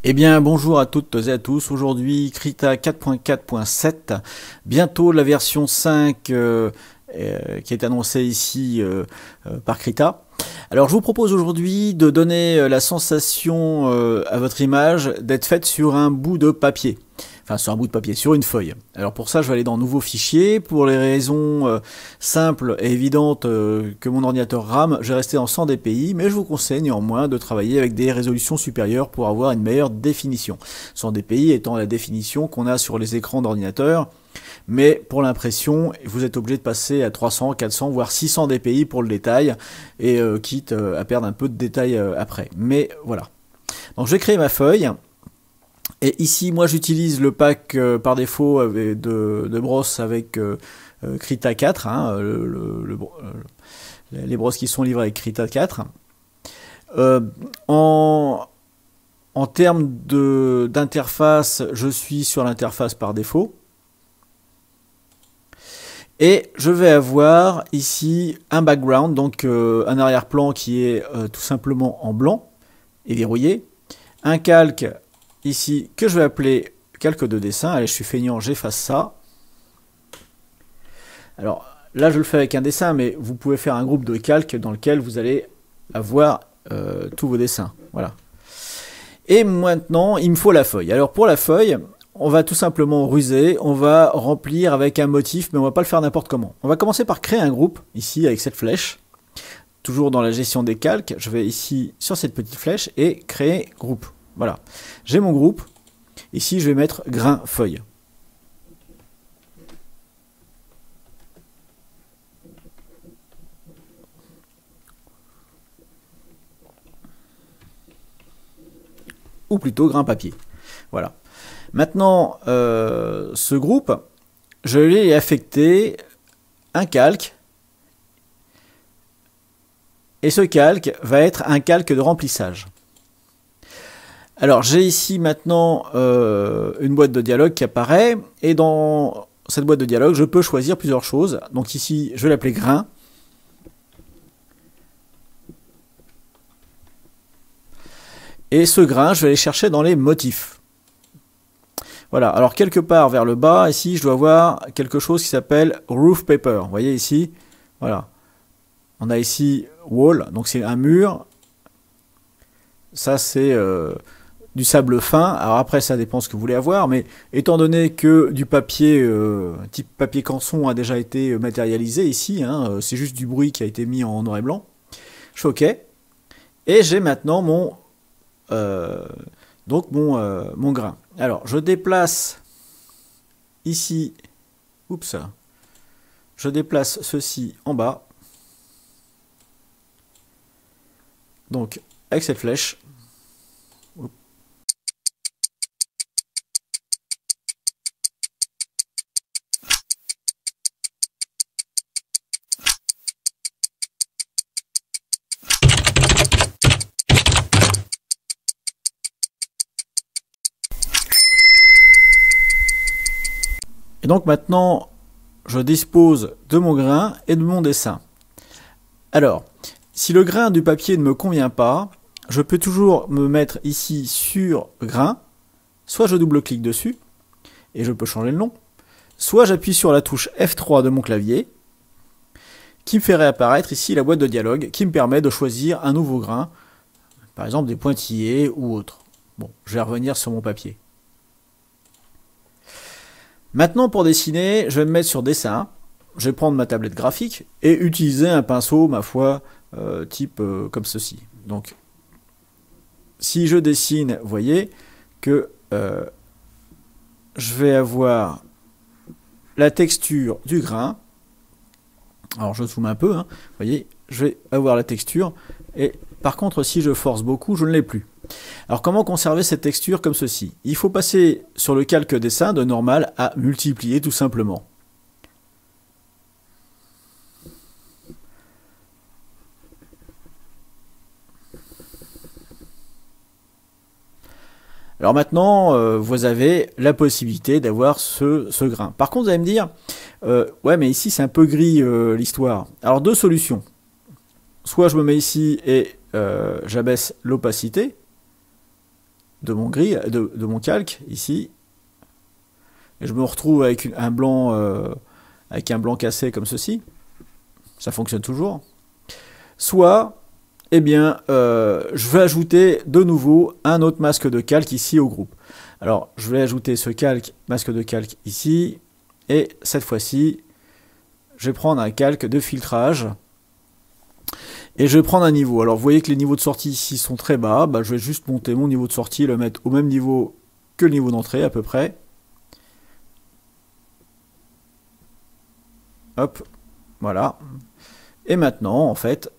Eh bien, bonjour à toutes et à tous. Aujourd'hui, Krita 4.4.7. Bientôt la version 5 qui est annoncée ici par Krita. Alors, je vous propose aujourd'hui de donner la sensation à votre image d'être faite sur un bout de papier. Enfin, sur un bout de papier, sur une feuille. Alors pour ça, je vais aller dans Nouveau fichier. Pour les raisons simples et évidentes que mon ordinateur rame, je vais rester en 100 dpi, mais je vous conseille néanmoins de travailler avec des résolutions supérieures pour avoir une meilleure définition. 100 dpi étant la définition qu'on a sur les écrans d'ordinateur, mais pour l'impression, vous êtes obligé de passer à 300, 400, voire 600 dpi pour le détail, et quitte à perdre un peu de détail après. Mais voilà. Donc je vais créer ma feuille. Et ici, moi, j'utilise le pack par défaut de brosses avec Krita 4, hein, les brosses qui sont livrées avec Krita 4. En termes d'interface, je suis sur l'interface par défaut. Et je vais avoir ici un background, donc un arrière-plan qui est tout simplement en blanc et verrouillé. Un calque ici que je vais appeler calque de dessin. Allez, je suis feignant, j'efface ça. Alors là, je le fais avec un dessin, mais vous pouvez faire un groupe de calques dans lequel vous allez avoir tous vos dessins. Voilà. Et maintenant, il me faut la feuille. Alors pour la feuille, on va tout simplement ruser, on va remplir avec un motif, mais on va pas le faire n'importe comment. On va commencer par créer un groupe, ici, avec cette flèche. Toujours dans la gestion des calques, je vais ici sur cette petite flèche et créer groupe. Voilà, j'ai mon groupe. Ici, je vais mettre grain feuille. Ou plutôt grain papier. Voilà. Maintenant, ce groupe, je l'ai affecté un calque. Et ce calque va être un calque de remplissage. Alors j'ai ici maintenant une boîte de dialogue qui apparaît, et dans cette boîte de dialogue je peux choisir plusieurs choses. Donc ici je vais l'appeler grain. Et ce grain je vais aller chercher dans les motifs. Voilà, alors quelque part vers le bas ici je dois avoir quelque chose qui s'appelle roof paper. Vous voyez ici, voilà. On a ici wall, donc c'est un mur. Ça c'est du sable fin. Alors après ça dépend ce que vous voulez avoir, mais étant donné que du papier type papier canson a déjà été matérialisé ici, hein, c'est juste du bruit qui a été mis en noir et blanc. Je fais OK. Et j'ai maintenant mon mon grain. Alors je déplace ici, oups, je déplace ceci en bas. Donc avec cette flèche. Et donc maintenant, je dispose de mon grain et de mon dessin. Alors, si le grain du papier ne me convient pas, je peux toujours me mettre ici sur grain, soit je double-clique dessus, et je peux changer le nom, soit j'appuie sur la touche F3 de mon clavier, qui me fait réapparaître ici la boîte de dialogue, qui me permet de choisir un nouveau grain, par exemple des pointillés ou autre. Bon, je vais revenir sur mon papier. Maintenant pour dessiner, je vais me mettre sur dessin, je vais prendre ma tablette graphique et utiliser un pinceau, ma foi, type comme ceci. Donc si je dessine, vous voyez que je vais avoir la texture du grain. Alors je zoome un peu, hein, vous voyez, je vais avoir la texture, et par contre si je force beaucoup, je ne l'ai plus. Alors comment conserver cette texture comme ceci? Il faut passer sur le calque dessin de normal à multiplier tout simplement. Alors maintenant, vous avez la possibilité d'avoir ce grain. Par contre, vous allez me dire, ouais, mais ici c'est un peu gris l'histoire. Alors deux solutions. Soit je me mets ici et j'abaisse l'opacité. de mon gris, de mon calque, ici. Et je me retrouve avec un blanc cassé comme ceci. Ça fonctionne toujours. Soit, eh bien, je vais ajouter de nouveau un autre masque de calque ici au groupe. Alors, je vais ajouter ce masque de calque ici. Et cette fois-ci, je vais prendre un calque de filtrage. Et je vais prendre un niveau. Alors, vous voyez que les niveaux de sortie ici sont très bas. Bah, je vais juste monter mon niveau de sortie et le mettre au même niveau que le niveau d'entrée, à peu près. Hop, voilà. Et maintenant, en fait,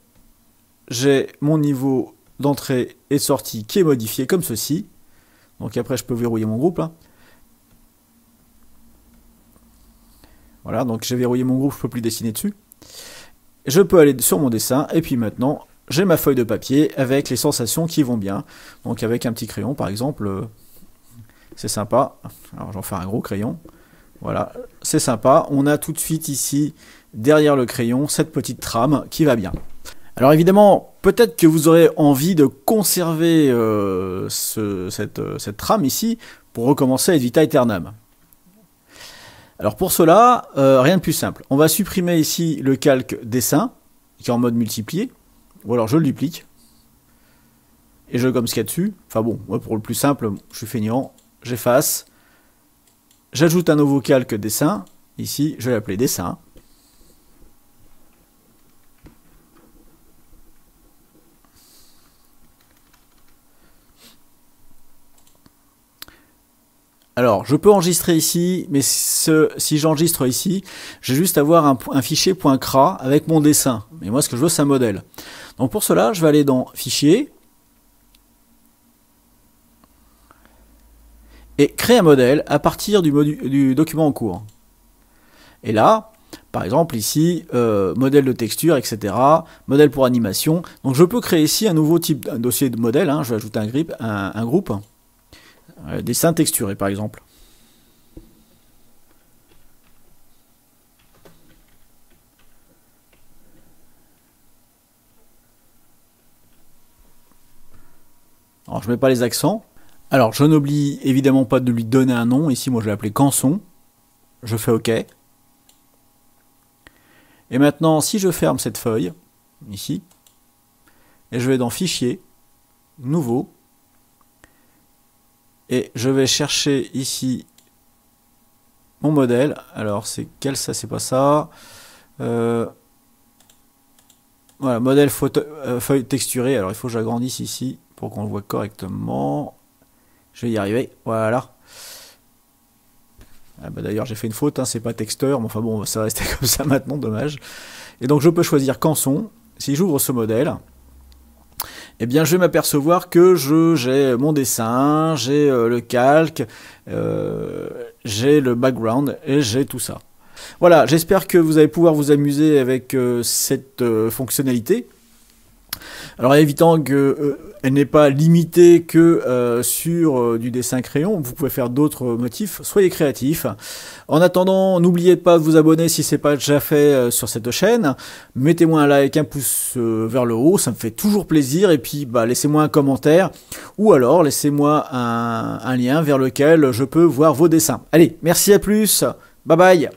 j'ai mon niveau d'entrée et de sortie qui est modifié comme ceci. Donc après, je peux verrouiller mon groupe, là. Voilà, donc j'ai verrouillé mon groupe, je ne peux plus dessiner dessus. Je peux aller sur mon dessin, et puis maintenant, j'ai ma feuille de papier avec les sensations qui vont bien. Donc avec un petit crayon, par exemple, c'est sympa. Alors j'en fais un gros crayon. Voilà, c'est sympa. On a tout de suite ici, derrière le crayon, cette petite trame qui va bien. Alors évidemment, peut-être que vous aurez envie de conserver cette trame ici pour recommencer ad vitam aeternam. Alors pour cela, rien de plus simple. On va supprimer ici le calque dessin, qui est en mode multiplié, ou alors je le duplique, et je gomme ce qu'il y a dessus. Enfin bon, moi pour le plus simple, je suis feignant, j'efface, j'ajoute un nouveau calque dessin, ici je vais l'appeler dessin. Alors, je peux enregistrer ici, mais si j'enregistre ici, j'ai juste à avoir un fichier .cra avec mon dessin. Mais moi, ce que je veux, c'est un modèle. Donc pour cela, je vais aller dans Fichier et créer un modèle à partir du document en cours. Et là, par exemple ici, modèle de texture, etc. Modèle pour animation. Donc je peux créer ici un nouveau type, un dossier de modèle. Hein. Je vais ajouter un groupe. Dessin texturé par exemple. Alors je mets pas les accents. Alors je n'oublie évidemment pas de lui donner un nom. Ici moi je vais l'appeler Canson. Je fais OK. Et maintenant si je ferme cette feuille, ici, et je vais dans Fichier, Nouveau, et je vais chercher ici mon modèle. Alors c'est quel ça? C'est pas ça. Voilà, modèle feuille texturée. Alors il faut que j'agrandisse ici pour qu'on le voit correctement. Je vais y arriver. Voilà. Ah bah d'ailleurs j'ai fait une faute, hein, c'est pas texteur, mais enfin bon, ça va rester comme ça maintenant, dommage. Et donc je peux choisir Canson. Si j'ouvre ce modèle, eh bien je vais m'apercevoir que j'ai mon dessin, j'ai le calque, j'ai le background et j'ai tout ça. Voilà, j'espère que vous allez pouvoir vous amuser avec cette fonctionnalité. Alors évitant qu'elle n'est pas limitée que sur du dessin crayon, vous pouvez faire d'autres motifs, soyez créatifs. En attendant, n'oubliez pas de vous abonner si ce n'est pas déjà fait sur cette chaîne. Mettez-moi un like, un pouce vers le haut, ça me fait toujours plaisir. Et puis bah, laissez-moi un commentaire ou alors laissez-moi un lien vers lequel je peux voir vos dessins. Allez, merci à plus, bye bye.